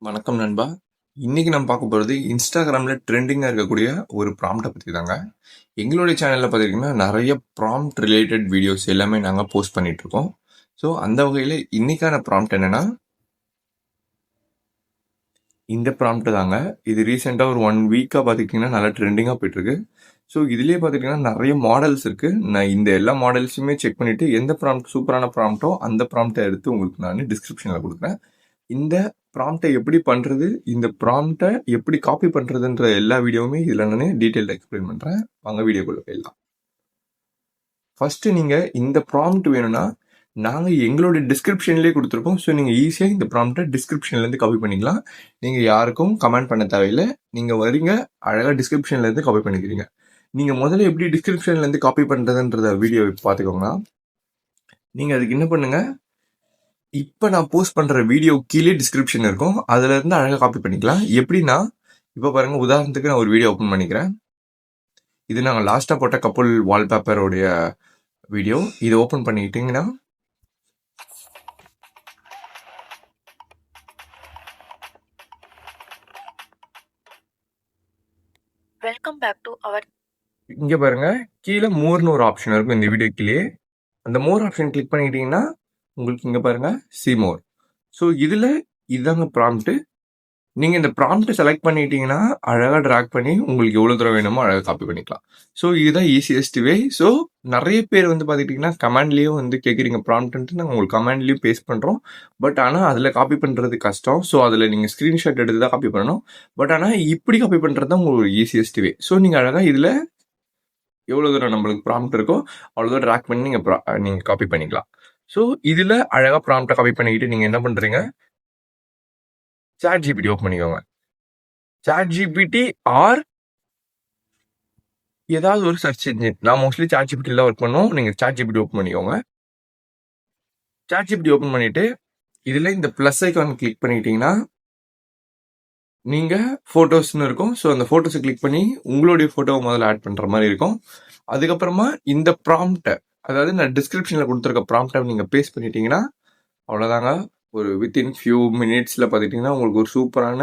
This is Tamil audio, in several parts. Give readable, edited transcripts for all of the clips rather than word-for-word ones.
வணக்கம் நண்பா. இன்னைக்கு நம்ம பார்க்க போறது இன்ஸ்டாகிராம்ல ட்ரெண்டிங்கா இருக்கக்கூடிய ஒரு ப்ராம்ப்ட்ட பத்தி தாங்க. எங்களுடைய சேனல்ல பார்த்தீங்கன்னா, நெறைய ப்ராம்ப்ட் ரிலேட்டட் வீடியோஸ் எல்லாமே நாங்க போஸ்ட் பண்ணிட்டு இருக்கோம். ஸோ அந்த வகையில இன்னைக்கான ப்ராம்ப்ட் என்னன்னா, இந்த ப்ராம்ப்ட் தாங்க. இது ரீசென்ட்டா ஒரு 1 வீக்கா பார்த்துக்கிட்டீங்கன்னா, நல்லா ட்ரெண்டிங்கா போயிட்டுருக்கு. ஸோ இதுலயே பார்த்துக்கிட்டீங்கன்னா, நெறைய மாடல்ஸ் இருக்கு. நான் இந்த எல்லா மாடல்ஸுமே செக் பண்ணிட்டு, எந்த ப்ராம்ப்ட் சூப்பரான ப்ராம்ப்ட்டோ அந்த ப்ராம்ப்ட்ட எடுத்து உங்களுக்கு நானு டிஸ்கிரிப்ஷன்ல குடுக்குறேன். இந்த ப்ராம்ப்ட்ட எப்படி பண்றது? இந்த ப்ராம்ப்ட்ட எப்படி காப்பி பண்றதுன்ற எல்லா வீடியோவுமே இதுல நானு டீட்டெயில்டா எக்ஸ்பிளைன் பண்றேன். வாங்க வீடியோக்குள்ள போயிடலாம். ஃபர்ஸ்ட் நீங்க இந்த ப்ராம்ப்ட் வேணும்னா, நாங்க எங்களுடைய டிஸ்கிரிப்ஷன்லயே குடுத்துருக்கோம். ஸோ நீங்க ஈஸியா இந்த ப்ராம்ப்ட்ட டிஸ்கிரிப்ஷன்ல இருந்து காப்பி பண்ணிக்கலாம். நீங்க யாருக்கும் கமெண்ட் பண்ண தேவையில்ல. நீங்க வரீங்க, அழகா டிஸ்கிரிப்ஷன்ல இருந்து காப்பி பண்ணிக்கிறீங்க. நீங்க முதல்ல எப்படி டிஸ்கிரிப்ஷன்ல இருந்து காப்பி பண்றதுன்றத வீடியோ பார்த்துக்கோங்க. நீங்க அதுக்கு என்ன பண்ணுங்க, இப்ப நான் போஸ்ட் பண்ற வீடியோ கீழே டிஸ்கிரிப்ஷன் இருக்கும். அதுல இருந்து அழகா காப்பி பண்ணிக்கலாம். எப்படின்னா, இப்ப பாருங்க உதாரணத்துக்கு நான் ஒரு வீடியோ ஓப்பன் பண்ணிக்கிறேன். இது நாங்க லாஸ்ட்டா போட்ட கப்புள் வால்பேப்பரோடைய வீடியோ. இத open பண்ணிக்கிட்டீங்கன்னா, Welcome back to our இங்க பாருங்க கீழ மோர்ன்னு ஒரு ஆப்ஷன் இருக்கும் இந்த வீடியோ கீழயே. அந்த மோர் ஆப்ஷன் கிளிக் பண்ணிக்கிட்டீங்கன்னா, உங்களுக்கு இங்க பாருங்க சி மோர். ஸோ இதுல இதாங்க ப்ராம்ப்ட். நீங்க இந்த ப்ராம்ப்ட் செலக்ட் பண்ணிட்டீங்கன்னா, அழகா டிராக் பண்ணி உங்களுக்கு எவ்வளவு தூரம் வேணுமோ அழகா காப்பி பண்ணிக்கலாம். ஸோ இதுதான் ஈஸியஸ்ட் வே. ஸோ நெறைய பேர் வந்து பார்த்துக்கிட்டீங்கன்னா, கமாண்ட்லயும் வந்து கேட்குறீங்க ப்ராம்ப்ட்ன்ட்டு நாங்க உங்களுக்கு கமாண்ட்லயும் பேஸ்ட் பண்றோம். பட் ஆனா அதுல காப்பி பண்றது கஷ்டம். ஸோ அதுல நீங்க ஸ்கிரீன்ஷாட் எடுத்து தான் காப்பி பண்ணணும். பட் ஆனா இப்படி காப்பி பண்றது தான் உங்களுக்கு ஈஸியஸ்ட் வே. ஸோ நீங்க அழகா இதுல எவ்வளவு தூரம் நம்மளுக்கு ப்ராம்ப்ட் இருக்கோ, அவ்வளவு தூரம் டிராக் பண்ணி நீங்க காப்பி பண்ணிக்கலாம். ஸோ இதுல அழகா ப்ராம்ப்ட்ட காப்பி பண்ணிக்கிட்டு நீங்க என்ன பண்றீங்க, சாட் ஜிபிடி ஓப்பன் பண்ணிக்கோங்க. சாட் ஜிபிடி ஆர் ஏதாவது ஒரு சர்ச் என்ஜின். நான் மோஸ்ட்லி சாட் ஜிபிடில தான் ஒர்க் பண்ணுவோம். நீங்க சாட் ஜிபிடி ஓப்பன் பண்ணிக்கோங்க. சாட் ஜிபிடி ஓப்பன் பண்ணிட்டு, இதுல இந்த பிளஸ் ஐகான் கிளிக் பண்ணிட்டீங்கன்னா, நீங்க ஃபோட்டோஸ்ன்னு இருக்கும். ஸோ அந்த ஃபோட்டோஸ கிளிக் பண்ணி உங்களுடைய ஃபோட்டோவ முதல்ல ஆட் பண்ற மாரி இருக்கும். அதுக்கப்புறமா இந்த ப்ராம்ப்ட்ட, அதாவது நான் டிஸ்கிரிப்ஷன்ல குடுத்துருக்க ப்ராம்ப்ட்ட நீங்க பேஸ்ட் பண்ணிட்டீங்கன்னா, அவ்வளோதாங்க. ஒரு வித்தின் ஃபியூ மினிட்ஸ்ல பார்த்துக்கிட்டீங்கன்னா, உங்களுக்கு ஒரு சூப்பரான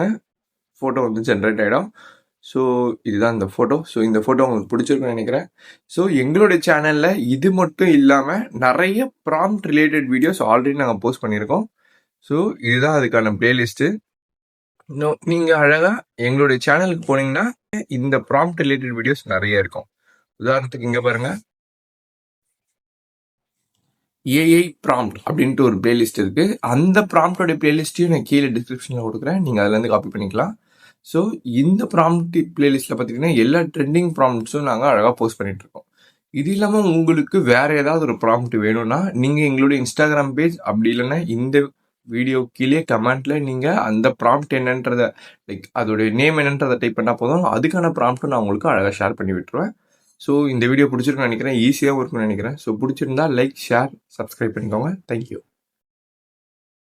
ஃபோட்டோ வந்து ஜென்ரேட் ஆயிடும். ஸோ இதுதான் இந்த ஃபோட்டோ. ஸோ இந்த ஃபோட்டோ உங்களுக்கு பிடிச்சிருக்கும்னு நினைக்கிறேன். ஸோ எங்களுடைய சேனல்ல இது மட்டும் இல்லாம நெறைய ப்ராம்ப்ட் ரிலேட்டட் வீடியோஸ் ஆல்ரெடி நாங்க போஸ்ட் பண்ணியிருக்கோம். ஸோ இதுதான் அதுக்கான பிளேலிஸ்ட். நீங்க அழகா எங்களுடைய சேனலுக்கு போனீங்கன்னா, இந்த ப்ராம்ப்ட் ரிலேட்டட் வீடியோஸ் நெறைய இருக்கும். உதாரணத்துக்கு இங்க பாருங்க. ஏஐ ப்ராம்ப்ட் அப்படின்ட்டு ஒரு பிளேலிஸ்ட் இருக்கு. அந்த ப்ராம்ப்டோட பிளேலிஸ்ட்டையும் நான் கீழே டிஸ்கிரிப்ஷன்ல கொடுக்குறேன். நீங்க அதுல இருந்து காப்பி பண்ணிக்கலாம். ஸோ இந்த ப்ராம்ப்ட் பிளேலிஸ்ட்ல பார்த்தீங்கன்னா, எல்லா ட்ரெண்டிங் ப்ராம்ப்ட்ஸும் நாங்க அழகா போஸ்ட் பண்ணிட்டு இருக்கோம். இது இல்லாம உங்களுக்கு வேற ஏதாவது ஒரு ப்ராம்ப்ட் வேணும்னா, நீங்க எங்களுடைய இன்ஸ்டாகிராம் பேஜ் அப்படி இல்லைன்னா இந்த வீடியோ கீழே கமெண்ட்ல நீங்க அந்த ப்ராம்ப்ட் என்னன்றத லைக் அதோட நேம் என்னன்றதை டைப் பண்ணா போதும். அதுக்கான ப்ராம்ப்ட் நான் உங்களுக்கு அழகா ஷேர் பண்ணி விட்டுருவேன். ஸோ இந்த வீடியோ பிடிச்சிருக்குன்னு நினைக்கிறேன். ஈஸியாகவும் இருக்கும்னு நினைக்கிறேன். ஸோ பிடிச்சிருந்தா லைக், ஷேர், சப்ஸ்கிரைப் பண்ணிக்கோங்க. தேங்க்யூ.